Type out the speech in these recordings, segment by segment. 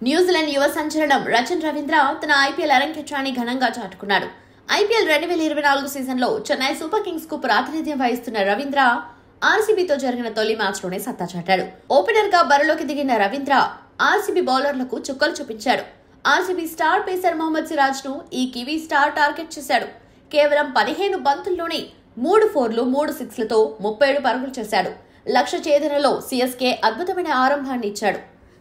New Zealand యువ సంచలనం రచన్ రవీంద్ర తన ఐపీఎల్ అరంగేట్రాన్ని ఘనంగా చాటుకున్నాడు. ఐపీఎల్ 2024 సీజన్లో చెన్నై సూపర్ కింగ్స్ కు ప్రాతినిధ్యం వహిస్తున్న రవీంద్ర ఆర్సీబీతో జరిగిన తొలి మ్యాచ్లోనే సత్తా చాటాడు. ఓపెనర్ గా బరిలోకి దిగిన రవీంద్ర ఆర్సీబీ బౌలర్లకు చుక్కలు చూపించాడు. RCB star pacer Mohammed Siraj ను ఈ కివీ స్టార్ టార్గెట్ చేశాడు. కేవలం 15 బంతుల్లోనే 3 ఫోర్లు 3 సిక్స్లతో 37 పరుగులు చేశాడు. లక్ష్య ఛేదనలో సీఎస్కే అద్భుతమైన ఆరంభాన్ని ఇచ్చాడు.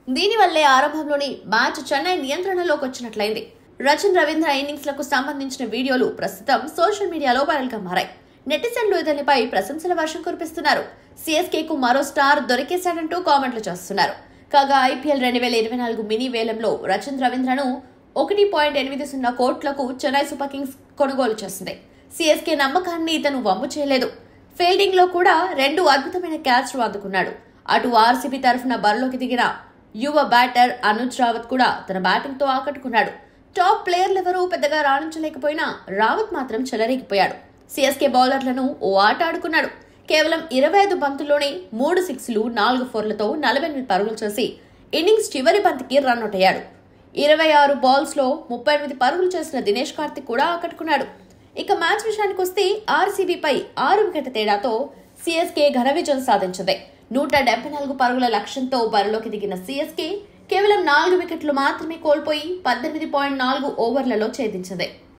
దీనివల్లే ఆరంభంలోని మ్యాచ్ చెన్నై నియంత్రణలోకి వచ్చినట్లయింది. రచన్ రవీంద్ర ఇన్నింగ్స్ లకు సంబంధించిన వీడియోలు ప్రస్తుతం సోషల్ మీడియాలో వైరల్ గా మారాయి. నెటిజన్లు ఇతనిపై ప్రశంసల వర్షం కురిపిస్తున్నారు. సీఎస్కే కు మరో స్టార్ దొరికేశాడంటూ కామెంట్లు చేస్తున్నారు. కాగా ఐపీఎల్ 2024 మినీ వేలంలో రచన్ రవీంద్రను 1.80 కోట్లకు చెన్నై సూపర్ కింగ్స్ కొనుగోలు చేసింది. సీఎస్కే నమ్మకాన్ని ఇతను వమ్ము చేయలేదు. ఫీల్డింగ్ లో కూడా 2 అద్భుతమైన క్యాచ్లు అందుకున్నాడు. అటు ఆర్సీబీ తరఫున బరిలోకి దిగిన యువ బ్యాటర్ అనుజ్ రావత్ కూడా తన బ్యాటింగ్ తో ఆకట్టుకున్నాడు. టాప్ ప్లేయర్లెవరూ పెద్దగా రాణించలేకపోయినా రావత్ మాత్రం చెలరేగిపోయాడు. సీఎస్కే బౌలర్లను ఓ ఆట ఆడుకున్నాడు. కేవలం 25 బంతుల్లోనే 3 సిక్స్లు 4 ఫోర్లతో 48 పరుగులు చేసి ఇన్నింగ్స్ చివరి బంతికి రన్అట్ అయ్యాడు. 26 బాల్స్ లో 38 పరుగులు చేసిన దినేష్ కార్తిక్ కూడా ఆకట్టుకున్నాడు. ఇక మ్యాచ్ విషయానికి వస్తే ఆర్సీబీపై 6 వికెట్ల తేడాతో సీఎస్కే ఘన విజయం సాధించింది. 174 పరుగుల లక్ష్యంతో బరిలోకి దిగిన సీఎస్కే కేవలం 4 వికెట్లు మాత్రమే కోల్పోయి 18.4 ఓవర్లలో ఛేదించింది.